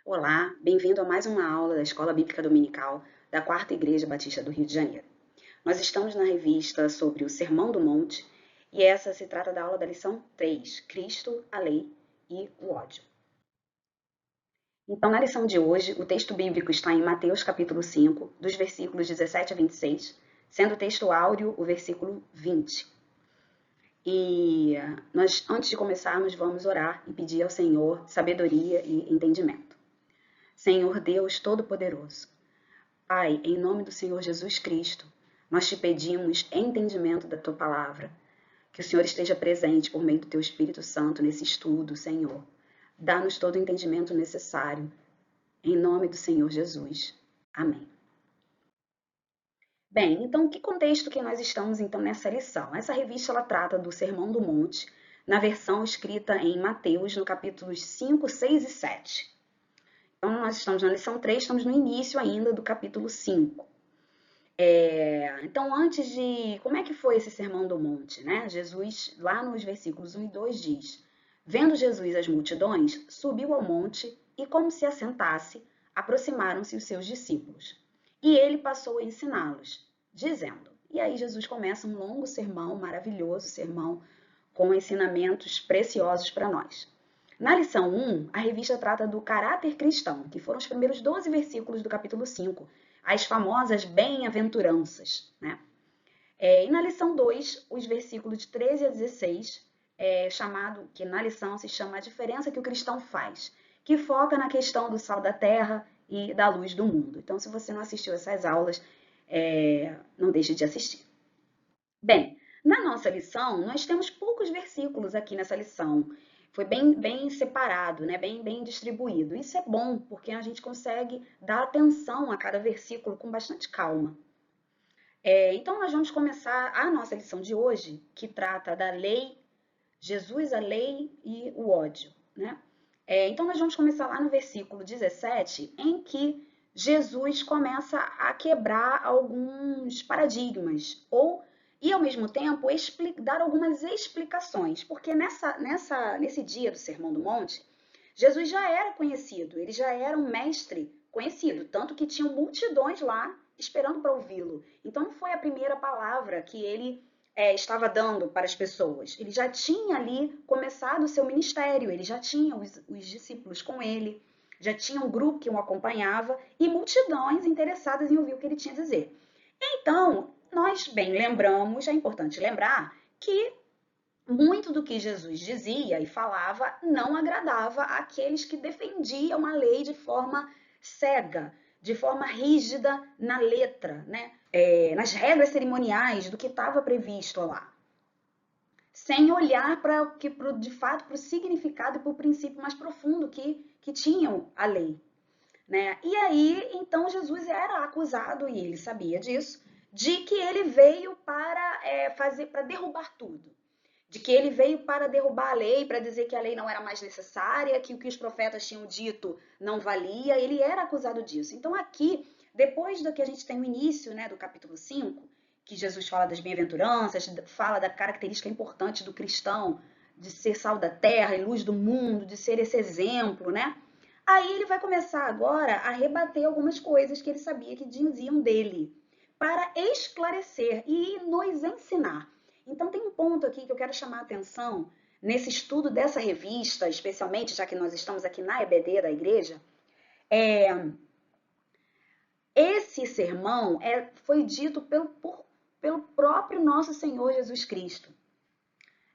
Olá, bem-vindo a mais uma aula da Escola Bíblica Dominical da Quarta Igreja Batista do Rio de Janeiro. Nós estamos na revista sobre o Sermão do Monte e essa se trata da aula da lição 3, Cristo, a Lei e o Ódio. Então, na lição de hoje, o texto bíblico está em Mateus capítulo 5, dos versículos 17 a 26, sendo o texto áureo o versículo 20. E nós, antes de começarmos, vamos orar e pedir ao Senhor sabedoria e entendimento. Senhor Deus Todo-Poderoso, Pai, em nome do Senhor Jesus Cristo, nós te pedimos entendimento da tua palavra, que o Senhor esteja presente por meio do teu Espírito Santo nesse estudo, Senhor. Dá-nos todo o entendimento necessário, em nome do Senhor Jesus. Amém. Bem, então, que contexto que nós estamos então nessa lição? Essa revista ela trata do Sermão do Monte, na versão escrita em Mateus, no capítulos 5, 6 e 7. Então, nós estamos na lição 3, estamos no início ainda do capítulo 5. Então, antes de... Como é que foi esse Sermão do Monte, né? Jesus, lá nos versículos 1 e 2, diz: Vendo Jesus as multidões, subiu ao monte e, como se assentasse, aproximaram-se os seus discípulos. E ele passou a ensiná-los, dizendo... E aí Jesus começa um longo sermão, maravilhoso sermão, com ensinamentos preciosos para nós. Na lição 1, a revista trata do caráter cristão, que foram os primeiros 12 versículos do capítulo 5, as famosas bem-aventuranças, né? E na lição 2, os versículos de 13 a 16, chamado, que na lição se chama a diferença que o cristão faz, que foca na questão do sal da terra e da luz do mundo. Então, se você não assistiu essas aulas, não deixe de assistir. Bem, na nossa lição, nós temos poucos versículos aqui nessa lição. Foi bem separado, né? bem distribuído. Isso é bom, porque a gente consegue dar atenção a cada versículo com bastante calma. Então, nós vamos começar a nossa lição de hoje, que trata da lei, Jesus, a lei e o ódio. Né? Então, nós vamos começar lá no versículo 17, em que Jesus começa a quebrar alguns paradigmas, e ao mesmo tempo dar algumas explicações, porque nesse dia do Sermão do Monte, Jesus já era conhecido, ele já era um mestre conhecido, tanto que tinham multidões lá esperando para ouvi-lo. Então não foi a primeira palavra que ele estava dando para as pessoas. Ele já tinha ali começado o seu ministério, ele já tinha os discípulos com ele, já tinha um grupo que o acompanhava e multidões interessadas em ouvir o que ele tinha a dizer. Então, nós bem lembramos, é importante lembrar que muito do que Jesus dizia e falava não agradava àqueles que defendiam a lei de forma cega, de forma rígida na letra, né? Nas regras cerimoniais do que estava previsto lá, sem olhar de fato para o significado e para o princípio mais profundo que tinham a lei. Né? E aí, então, Jesus era acusado, e ele sabia disso, de que ele veio para derrubar tudo. De que ele veio para derrubar a lei, para dizer que a lei não era mais necessária, que o que os profetas tinham dito não valia. Ele era acusado disso. Então, aqui, depois do que a gente tem no início, né, do capítulo 5, que Jesus fala das bem-aventuranças, fala da característica importante do cristão, de ser sal da terra e luz do mundo, de ser esse exemplo, né? Aí ele vai começar agora a rebater algumas coisas que ele sabia que diziam dele, para esclarecer e nos ensinar. Então tem um ponto aqui que eu quero chamar a atenção nesse estudo dessa revista, especialmente já que nós estamos aqui na EBD da igreja. Esse sermão foi dito pelo próprio nosso Senhor Jesus Cristo.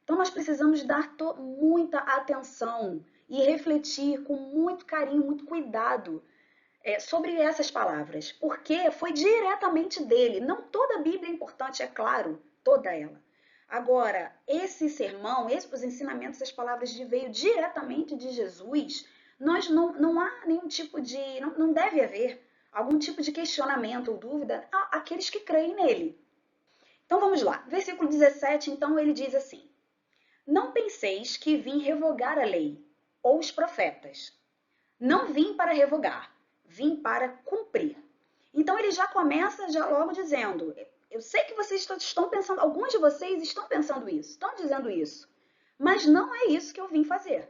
Então nós precisamos dar muita atenção e refletir com muito carinho, muito cuidado sobre essas palavras, porque foi diretamente dele. Não toda a Bíblia é importante, é claro, toda ela. Agora, esse sermão, os ensinamentos, as palavras veio diretamente de Jesus, nós não há nenhum tipo de... Não deve haver algum tipo de questionamento ou dúvida àqueles que creem nele. Então vamos lá. Versículo 17, então ele diz assim: Não penseis que vim revogar a lei ou os profetas. Não vim para revogar, vim para cumprir. Então ele já começa logo dizendo: eu sei que vocês estão pensando, alguns de vocês estão pensando isso, estão dizendo isso, mas não é isso que eu vim fazer.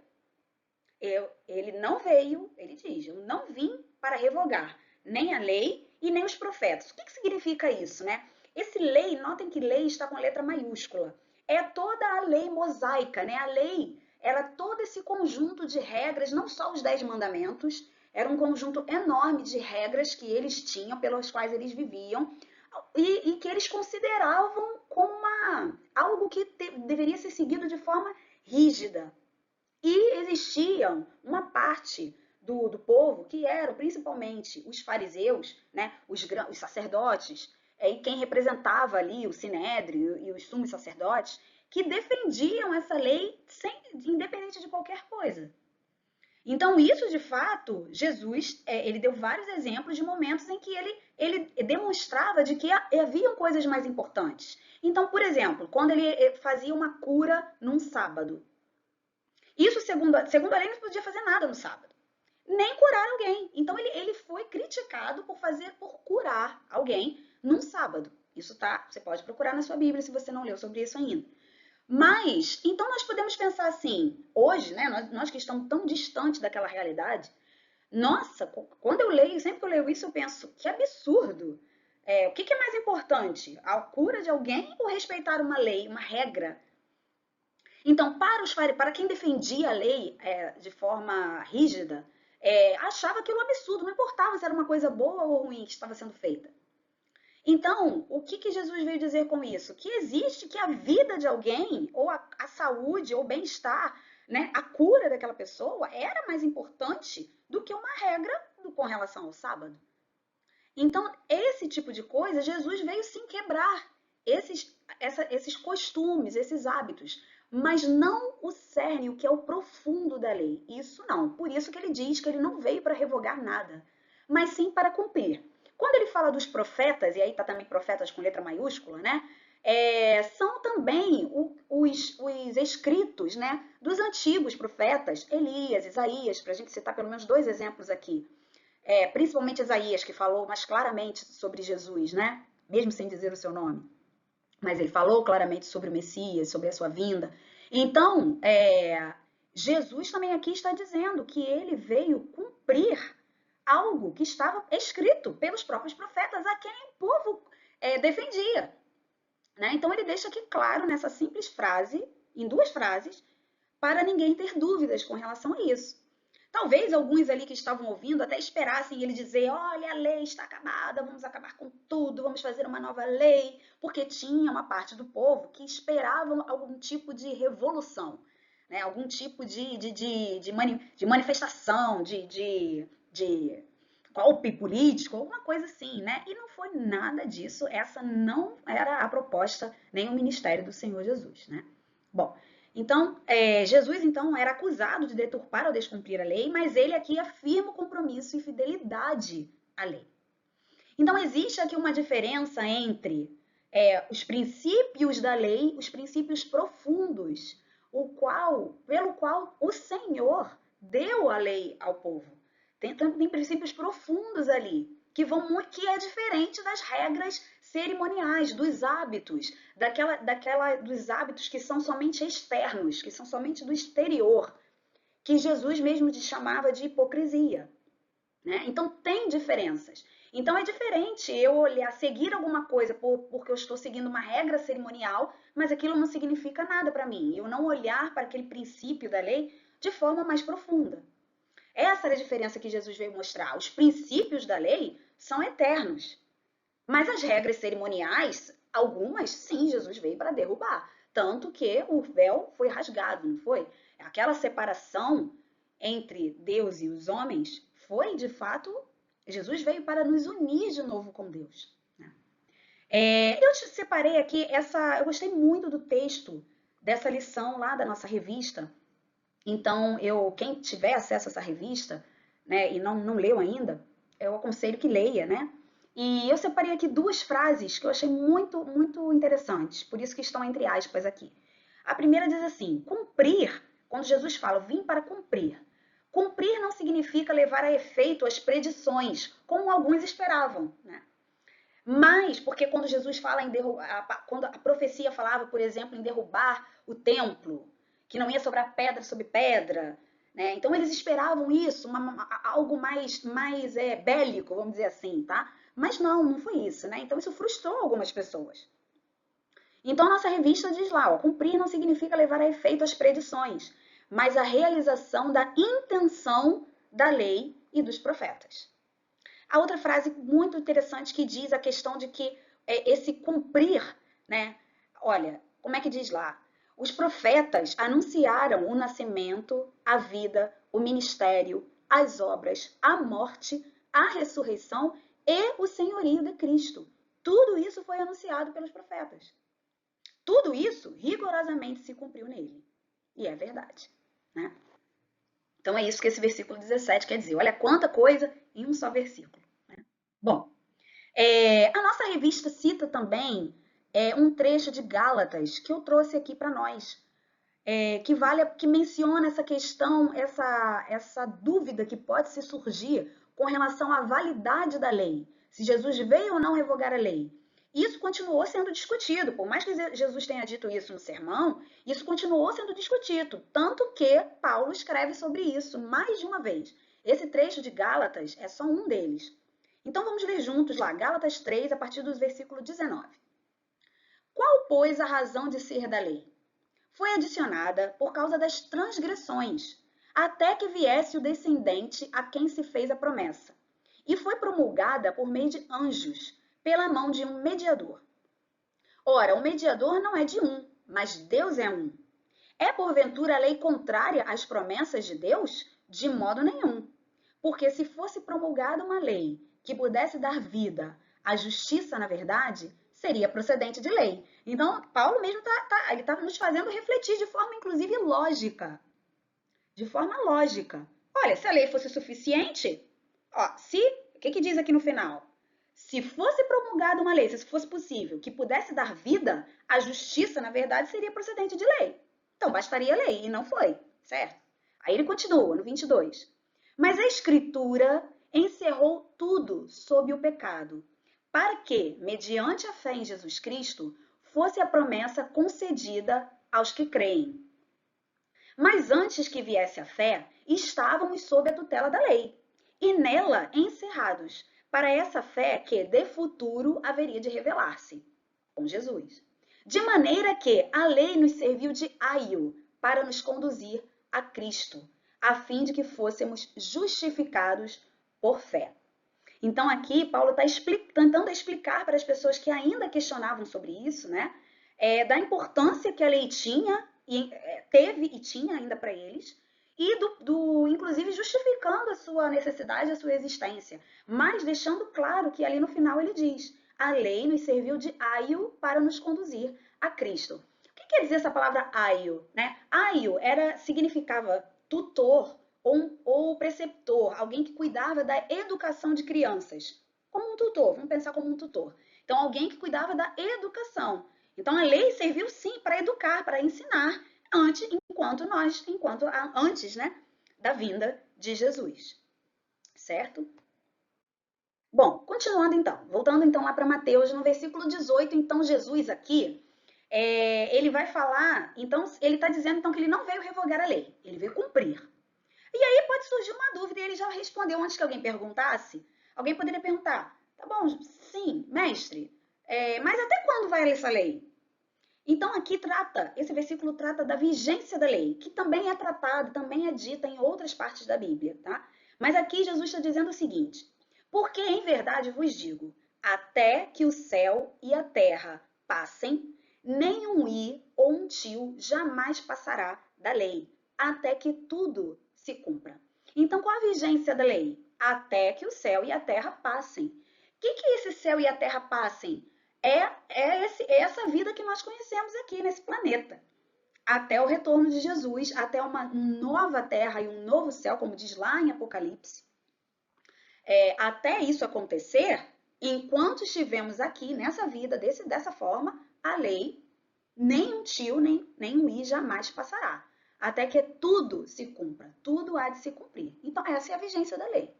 Ele não veio, ele diz, eu não vim para revogar nem a lei e nem os profetas. O que significa isso, né? Esse lei, notem que lei está com letra maiúscula. É toda a lei mosaica, né? A lei era todo esse conjunto de regras, não só os 10 mandamentos, era um conjunto enorme de regras que eles tinham, pelas quais eles viviam, e que eles consideravam como algo que deveria ser seguido de forma rígida. E existia uma parte do povo, que eram principalmente os fariseus, né, os sacerdotes, e quem representava ali o sinédrio e os sumos sacerdotes, que defendiam essa lei independente de qualquer coisa. Então, isso de fato, Jesus, ele deu vários exemplos de momentos em que ele demonstrava de que haviam coisas mais importantes. Então, por exemplo, quando ele fazia uma cura num sábado, isso, segundo a lei, não podia fazer nada no sábado, nem curar alguém. Então, ele foi criticado por curar alguém num sábado. Isso tá, você pode procurar na sua Bíblia se você não leu sobre isso ainda. Mas, então nós podemos pensar assim, hoje, né, nós que estamos tão distantes daquela realidade, nossa, quando eu leio, sempre que eu leio isso, eu penso, que absurdo. O que é mais importante? A cura de alguém ou respeitar uma lei, uma regra? Então, para quem defendia a lei de forma rígida, achava aquilo um absurdo, não importava se era uma coisa boa ou ruim que estava sendo feita. Então, o que Jesus veio dizer com isso? Que existe que a vida de alguém, ou a saúde, ou o bem-estar, né, a cura daquela pessoa era mais importante do que uma regra com relação ao sábado. Então, esse tipo de coisa, Jesus veio sim quebrar esses costumes, esses hábitos, mas não o cerne, o que é o profundo da lei. Isso não. Por isso que ele diz que ele não veio para revogar nada, mas sim para cumprir. Quando ele fala dos profetas, e aí está também profetas com letra maiúscula, né? São também os escritos, né, dos antigos profetas, Elias, Isaías, para a gente citar pelo menos 2 exemplos aqui. Principalmente Isaías, que falou mais claramente sobre Jesus, né? Mesmo sem dizer o seu nome. Mas ele falou claramente sobre o Messias, sobre a sua vinda. Então, Jesus também aqui está dizendo que ele veio cumprir algo que estava escrito pelos próprios profetas, a quem o povo defendia. Né? Então, ele deixa aqui claro nessa simples frase, em 2 frases, para ninguém ter dúvidas com relação a isso. Talvez alguns ali que estavam ouvindo até esperassem ele dizer: olha, a lei está acabada, vamos acabar com tudo, vamos fazer uma nova lei, porque tinha uma parte do povo que esperava algum tipo de revolução, né? Algum tipo de manifestação, de golpe político, alguma coisa assim, né? E não foi nada disso, essa não era a proposta nem o ministério do Senhor Jesus, né? Bom, então, Jesus então era acusado de deturpar ou descumprir a lei, mas ele aqui afirma o compromisso e fidelidade à lei. Então, existe aqui uma diferença entre os princípios da lei, os princípios profundos, pelo qual o Senhor deu a lei ao povo. Tem princípios profundos ali, que é diferente das regras cerimoniais, dos hábitos, dos hábitos que são somente externos, que são somente do exterior, que Jesus mesmo chamava de hipocrisia. Né? Então tem diferenças. Então é diferente eu olhar, seguir alguma coisa porque eu estou seguindo uma regra cerimonial, mas aquilo não significa nada para mim. Eu não olhar para aquele princípio da lei de forma mais profunda. Essa era a diferença que Jesus veio mostrar. Os princípios da lei são eternos, mas as regras cerimoniais, algumas, sim, Jesus veio para derrubar. Tanto que o véu foi rasgado, não foi? Aquela separação entre Deus e os homens foi, de fato, Jesus veio para nos unir de novo com Deus. Né? Eu te separei aqui eu gostei muito do texto dessa lição lá da nossa revista. Então, quem tiver acesso a essa revista, né, e não leu ainda, eu aconselho que leia, né? E eu separei aqui 2 frases que eu achei muito, muito interessantes, por isso que estão entre aspas aqui. A primeira diz assim: cumprir, quando Jesus fala, vim para cumprir. Cumprir não significa levar a efeito as predições, como alguns esperavam, né? Mas, porque quando Jesus fala em quando a profecia falava, por exemplo, em derrubar o templo, que não ia sobrar pedra sobre pedra, né? Então eles esperavam isso, algo mais bélico, vamos dizer assim, tá? Mas não foi isso, né? Então isso frustrou algumas pessoas. Então nossa revista diz lá, ó, cumprir não significa levar a efeito as predições, mas a realização da intenção da lei e dos profetas. A outra frase muito interessante que diz a questão de que esse cumprir, né? Olha, como é que diz lá? Os profetas anunciaram o nascimento, a vida, o ministério, as obras, a morte, a ressurreição e o senhorio de Cristo. Tudo isso foi anunciado pelos profetas. Tudo isso rigorosamente se cumpriu nele. E é verdade, né? Então é isso que esse versículo 17 quer dizer. Olha quanta coisa em um só versículo. Bom, a nossa revista cita também um trecho de Gálatas que eu trouxe aqui para nós, que menciona essa questão, essa dúvida que pode se surgir com relação à validade da lei, se Jesus veio ou não revogar a lei. Isso continuou sendo discutido, por mais que Jesus tenha dito isso no sermão, isso continuou sendo discutido, tanto que Paulo escreve sobre isso mais de uma vez. Esse trecho de Gálatas é só um deles. Então vamos ler juntos lá, Gálatas 3, a partir do versículo 19. Qual, pois, a razão de ser da lei? Foi adicionada por causa das transgressões, até que viesse o descendente a quem se fez a promessa, e foi promulgada por meio de anjos, pela mão de um mediador. Ora, o mediador não é de um, mas Deus é um. É porventura a lei contrária às promessas de Deus? De modo nenhum. Porque se fosse promulgada uma lei que pudesse dar vida à justiça na verdade, seria procedente de lei. Então, Paulo mesmo está nos fazendo refletir de forma, inclusive, lógica. De forma lógica. Olha, se a lei fosse suficiente, ó, o que diz aqui no final? Se fosse promulgada uma lei, se fosse possível, que pudesse dar vida, a justiça, na verdade, seria procedente de lei. Então, bastaria lei, e não foi, certo? Aí ele continua, no 22. Mas a Escritura encerrou tudo sob o pecado, para que, mediante a fé em Jesus Cristo, fosse a promessa concedida aos que creem. Mas antes que viesse a fé, estávamos sob a tutela da lei, e nela encerrados, para essa fé que, de futuro, haveria de revelar-se, com Jesus. De maneira que a lei nos serviu de aio para nos conduzir a Cristo, a fim de que fôssemos justificados por fé. Então aqui Paulo está tentando explicar para as pessoas que ainda questionavam sobre isso, né, da importância que a lei tinha, teve e tinha ainda para eles, e inclusive justificando a sua necessidade, a sua existência, mas deixando claro que ali no final ele diz: a lei nos serviu de aio para nos conduzir a Cristo. O que quer dizer essa palavra aio, né? Aio significava tutor ou preceptor, alguém que cuidava da educação de crianças, como um tutor, vamos pensar como um tutor. Então, alguém que cuidava da educação. Então, a lei serviu sim para educar, para ensinar, antes, né, da vinda de Jesus, certo? Bom, continuando então, voltando então lá para Mateus, no versículo 18, então Jesus aqui, ele vai falar, então ele está dizendo então que ele não veio revogar a lei, ele veio cumprir. E aí pode surgir uma dúvida, e ele já respondeu antes que alguém perguntasse. Alguém poderia perguntar: tá bom, sim, mestre, mas até quando vai essa lei? Então aqui esse versículo trata da vigência da lei, que também é tratada, também é dita em outras partes da Bíblia, tá? Mas aqui Jesus está dizendo o seguinte: porque em verdade vos digo, até que o céu e a terra passem, nem um i ou um tio jamais passará da lei, até que tudo se cumpra. Então, qual a vigência da lei? Até que o céu e a terra passem. O que é esse céu e a terra passem? É essa vida que nós conhecemos aqui nesse planeta. Até o retorno de Jesus, até uma nova terra e um novo céu, como diz lá em Apocalipse. Até isso acontecer, enquanto estivemos aqui nessa vida, dessa forma, a lei, nem um tio, nem um i jamais passará. Até que tudo se cumpra, tudo há de se cumprir. Então, essa é a vigência da lei.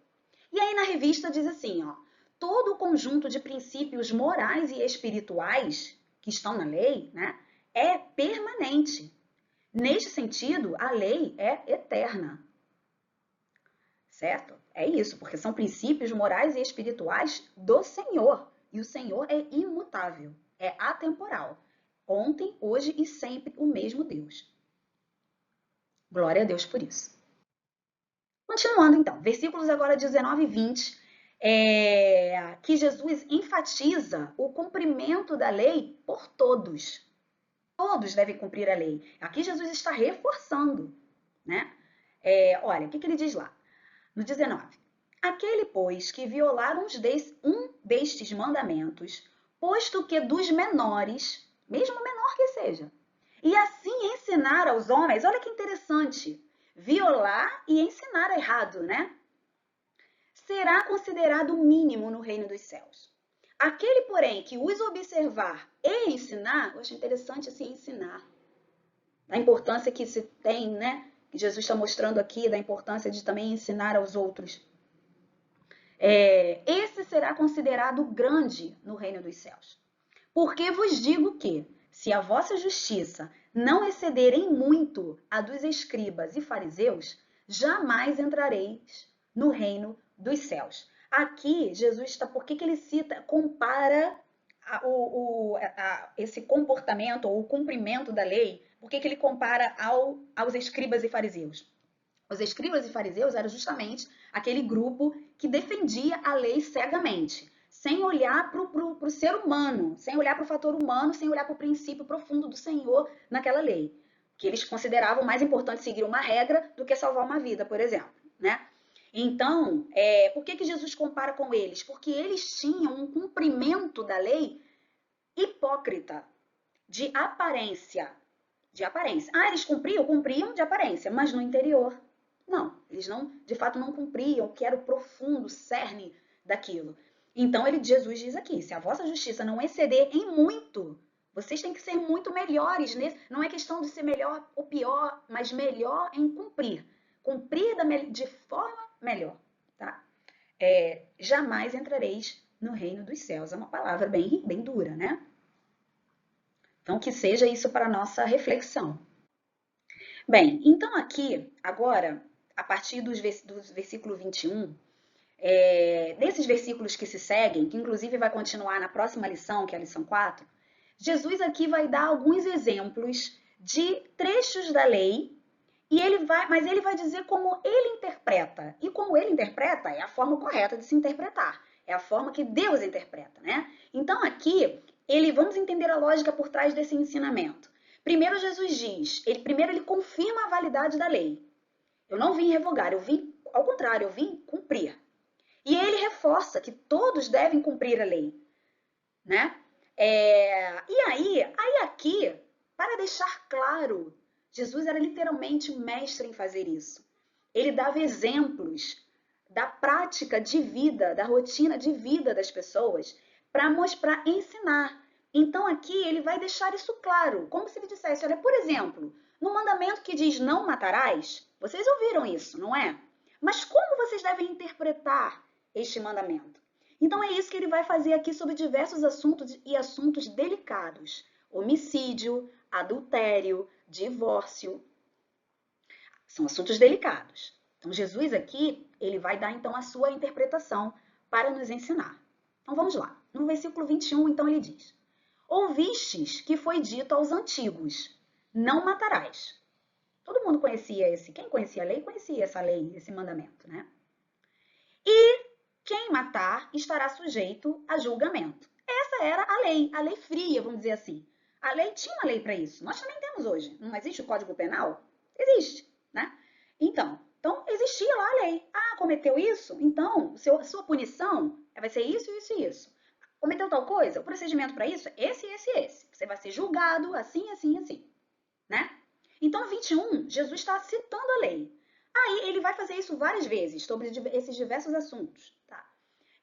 E aí na revista diz assim, ó, todo o conjunto de princípios morais e espirituais que estão na lei, né, é permanente. Neste sentido, a lei é eterna. certo? É isso, porque são princípios morais e espirituais do Senhor. E o Senhor é imutável, é atemporal. Ontem, hoje e sempre o mesmo Deus. Glória a Deus por isso. Continuando então, versículos agora 19 e 20, que Jesus enfatiza o cumprimento da lei por todos. Todos devem cumprir a lei. Aqui Jesus está reforçando, né? Olha, o que ele diz lá? No 19. Aquele, pois, que violar um destes mandamentos, posto que dos menores, mesmo menor que seja, e assim ensinar aos homens, olha que interessante, violar e ensinar errado, né? Será considerado o mínimo no reino dos céus. Aquele, porém, que os observar e ensinar, eu acho interessante assim, ensinar. A importância que se tem, né? Que Jesus está mostrando aqui, da importância de também ensinar aos outros. Esse será considerado grande no reino dos céus. Porque vos digo que, se a vossa justiça não exceder em muito a dos escribas e fariseus, jamais entrareis no reino dos céus. Aqui, Jesus está, por que ele cita, compara esse comportamento ou o cumprimento da lei, por que ele compara aos escribas e fariseus? Os escribas e fariseus eram justamente aquele grupo que defendia a lei cegamente, sem olhar para o ser humano, sem olhar para o fator humano, sem olhar para o princípio profundo do Senhor naquela lei. Que eles consideravam mais importante seguir uma regra do que salvar uma vida, por exemplo, né? Então, por que Jesus compara com eles? Porque eles tinham um cumprimento da lei hipócrita, de aparência. De aparência. Ah, eles cumpriam de aparência, mas no interior não, eles não, de fato, não cumpriam o que era o profundo cerne daquilo. Então, Jesus diz aqui: se a vossa justiça não exceder em muito, vocês têm que ser muito melhores nesse. Não é questão de ser melhor ou pior, mas melhor em cumprir. Cumprir de forma melhor, tá? Jamais entrareis no reino dos céus. É uma palavra bem dura, né? Então, que seja isso para a nossa reflexão. Bem, então aqui, agora, a partir do versículo 21, desses versículos que se seguem, que inclusive vai continuar na próxima lição, que é a lição 4, Jesus aqui vai dar alguns exemplos de trechos da lei, mas ele vai dizer como ele interpreta. E como ele interpreta é a forma correta de se interpretar. É a forma que Deus interpreta, né? Então aqui, vamos entender a lógica por trás desse ensinamento. Primeiro Jesus diz, primeiro ele confirma a validade da lei. Eu não vim revogar, ao contrário, eu vim cumprir. E ele reforça que todos devem cumprir a lei, né? E aí aqui, para deixar claro, Jesus era literalmente mestre em fazer isso. Ele dava exemplos da prática de vida, da rotina de vida das pessoas, para ensinar. Então aqui ele vai deixar isso claro, como se ele dissesse, olha, por exemplo, no mandamento que diz não matarás, vocês ouviram isso, não é? Mas como vocês devem interpretar este mandamento? Então é isso que ele vai fazer aqui sobre diversos assuntos e assuntos delicados. Homicídio, adultério, divórcio. São assuntos delicados. Então Jesus aqui, ele vai dar então a sua interpretação para nos ensinar. Então vamos lá. No versículo 21, então ele diz: ouvistes que foi dito aos antigos, não matarás. Todo mundo conhecia quem conhecia a lei, conhecia essa lei, esse mandamento, né? E quem matar estará sujeito a julgamento. Essa era a lei fria, vamos dizer assim. A lei tinha uma lei para isso. Nós também temos hoje. Não existe o Código Penal? Existe, né? Então existia lá a lei. Ah, cometeu isso? Então, sua punição vai ser isso, isso e isso. Cometeu tal coisa? O procedimento para isso é esse, esse e esse. Você vai ser julgado assim, assim, assim, né? Então, no 21, Jesus está citando a lei. Aí ele vai fazer isso várias vezes, sobre esses diversos assuntos, tá?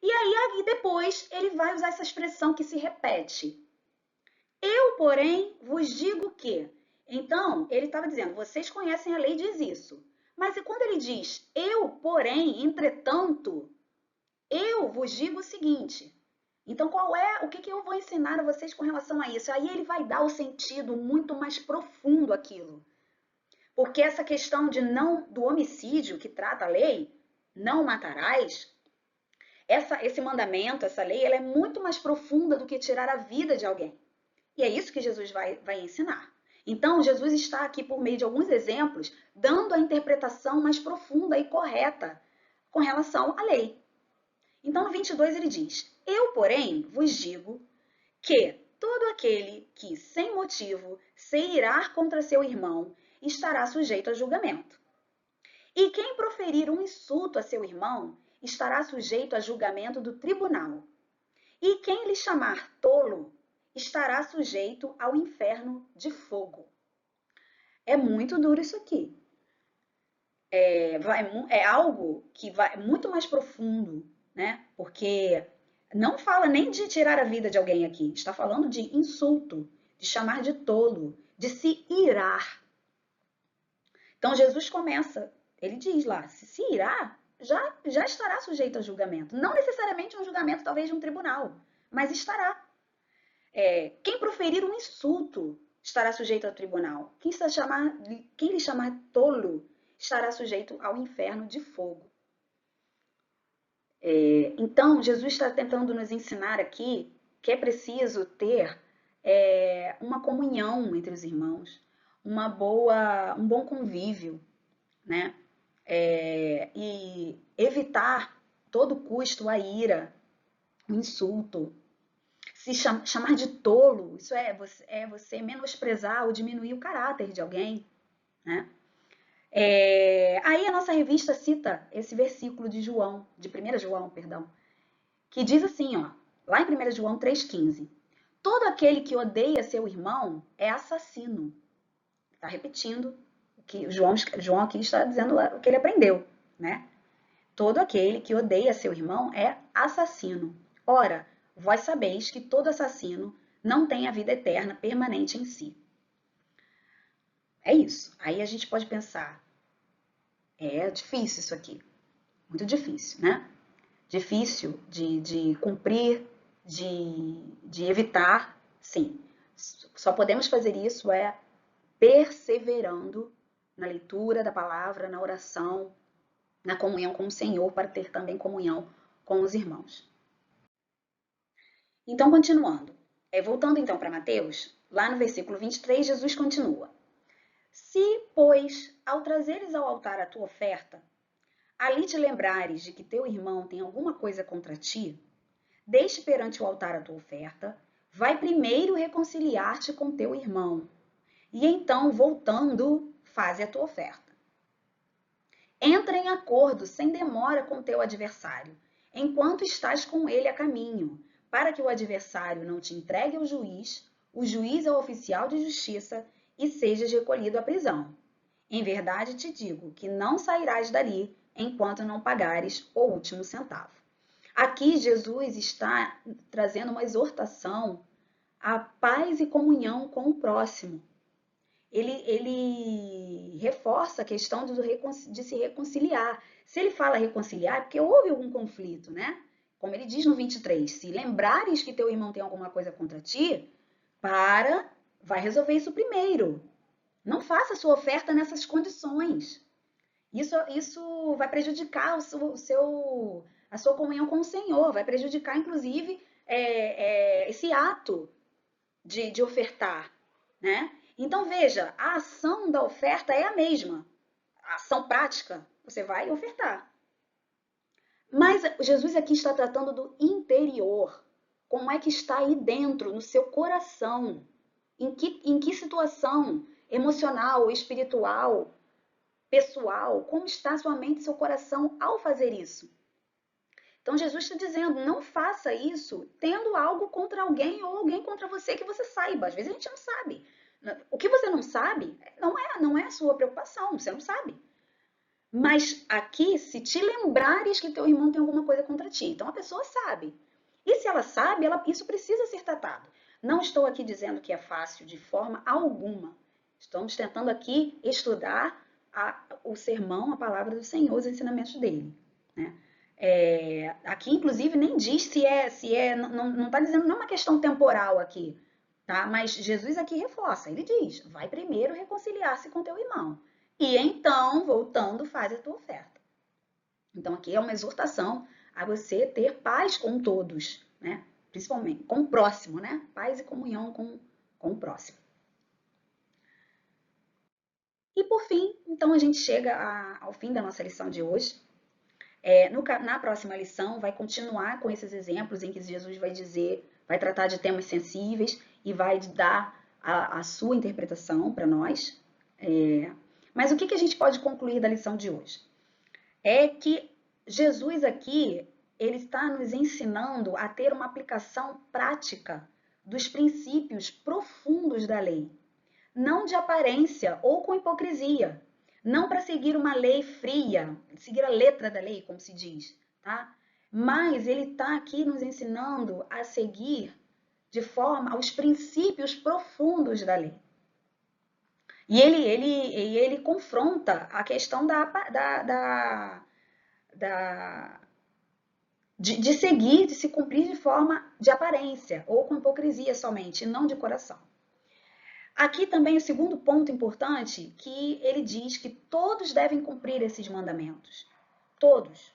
E aí depois ele vai usar essa expressão que se repete. Eu, porém, vos digo que. Então, ele estava dizendo, vocês conhecem a lei, diz isso. Mas e quando ele diz, eu, porém, entretanto, eu vos digo o seguinte. Então, o que eu vou ensinar a vocês com relação a isso? Aí ele vai dar o sentido muito mais profundo àquilo. Porque essa questão do homicídio que trata a lei, não matarás, esse mandamento, essa lei, ela é muito mais profunda do que tirar a vida de alguém. E é isso que Jesus vai ensinar. Então, Jesus está aqui, por meio de alguns exemplos, dando a interpretação mais profunda e correta com relação à lei. Então, no 22 ele diz: Eu, porém, vos digo que todo aquele que, sem motivo, se irar contra seu irmão, estará sujeito a julgamento. E quem proferir um insulto a seu irmão, estará sujeito a julgamento do tribunal. E quem lhe chamar tolo, estará sujeito ao inferno de fogo. É muito duro isso aqui. É algo que vai muito mais profundo, né? Porque não fala nem de tirar a vida de alguém aqui, está falando de insulto, de chamar de tolo, de se irar. Então Jesus começa, ele diz lá, se irar, já estará sujeito a julgamento. Não necessariamente um julgamento, talvez de um tribunal, mas estará. Quem proferir um insulto estará sujeito ao tribunal. Quem lhe chamar tolo estará sujeito ao inferno de fogo. Então, Jesus está tentando nos ensinar aqui que é preciso ter uma comunhão entre os irmãos, um bom convívio, né? E evitar todo custo a ira, o insulto. Se chamar de tolo, isso é você menosprezar ou diminuir o caráter de alguém, né? Aí a nossa revista cita esse versículo de João, de 1 João, perdão, que diz assim, ó, lá em 1 João 3,15: Todo aquele que odeia seu irmão é assassino. Está repetindo o que João aqui está dizendo o que ele aprendeu, né? Todo aquele que odeia seu irmão é assassino. Ora, vós sabeis que todo assassino não tem a vida eterna permanente em si. É isso. Aí a gente pode pensar, é difícil isso aqui. Muito difícil, né? Difícil de cumprir, de evitar, sim. Só podemos fazer isso perseverando na leitura da palavra, na oração, na comunhão com o Senhor, para ter também comunhão com os irmãos. Então, continuando. Voltando então para Mateus, lá no versículo 23, Jesus continua: Se, pois, ao trazeres ao altar a tua oferta, ali te lembrares de que teu irmão tem alguma coisa contra ti, deixe perante o altar a tua oferta, vai primeiro reconciliar-te com teu irmão, e então, voltando, faze a tua oferta. Entra em acordo sem demora com teu adversário, enquanto estás com ele a caminho, para que o adversário não te entregue ao juiz, o juiz ao oficial de justiça, e sejas recolhido à prisão. Em verdade te digo que não sairás dali enquanto não pagares o último centavo. Aqui Jesus está trazendo uma exortação à paz e comunhão com o próximo. Ele reforça a questão de se reconciliar. Se ele fala reconciliar, é porque houve algum conflito, né? Como ele diz no 23, se lembrares que teu irmão tem alguma coisa contra ti, vai resolver isso primeiro. Não faça sua oferta nessas condições. Isso vai prejudicar a sua comunhão com o Senhor, vai prejudicar, inclusive, esse ato de ofertar, né? Então, veja, a ação da oferta é a mesma. A ação prática, você vai ofertar. Mas Jesus aqui está tratando do interior. Como é que está aí dentro, no seu coração? Em que situação emocional, espiritual, pessoal, como está sua mente e seu coração ao fazer isso? Então Jesus está dizendo, não faça isso tendo algo contra alguém ou alguém contra você que você saiba. Às vezes a gente não sabe. O que você não sabe não é a sua preocupação, você não sabe. Mas aqui, se te lembrares que teu irmão tem alguma coisa contra ti, então a pessoa sabe. E se ela sabe, isso precisa ser tratado. Não estou aqui dizendo que é fácil de forma alguma. Estamos tentando aqui estudar o sermão, a palavra do Senhor, os ensinamentos dele, né? Aqui, inclusive, nem diz não está dizendo nenhuma questão temporal aqui, tá? Mas Jesus aqui reforça, ele diz, vai primeiro reconciliar-se com teu irmão, e então, voltando, faz a tua oferta. Então, aqui é uma exortação a você ter paz com todos, né? Principalmente com o próximo, né? Paz e comunhão com o próximo. E por fim, então a gente chega ao fim da nossa lição de hoje. Na próxima lição, vai continuar com esses exemplos em que Jesus vai dizer, vai tratar de temas sensíveis e vai dar a sua interpretação para nós. Mas o que a gente pode concluir da lição de hoje? É que Jesus aqui, ele está nos ensinando a ter uma aplicação prática dos princípios profundos da lei. Não de aparência ou com hipocrisia. Não para seguir uma lei fria, seguir a letra da lei, como se diz, tá? Mas ele está aqui nos ensinando a seguir de forma aos princípios profundos da lei. E ele confronta a questão de seguir, de se cumprir de forma de aparência ou com hipocrisia somente, não de coração. Aqui também o segundo ponto importante, que ele diz que todos devem cumprir esses mandamentos. Todos.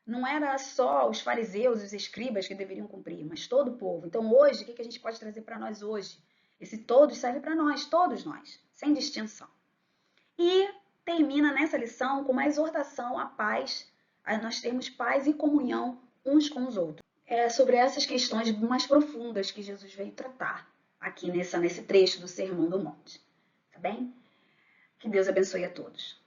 Não era só os fariseus e os escribas que deveriam cumprir, mas todo o povo. Então hoje, o que a gente pode trazer para nós hoje? Esse todos serve para nós, todos nós, sem distinção. E termina nessa lição com uma exortação à paz, a nós termos paz e comunhão uns com os outros. É sobre essas questões mais profundas que Jesus veio tratar aqui nesse trecho do Sermão do Monte. Tá bem? Que Deus abençoe a todos.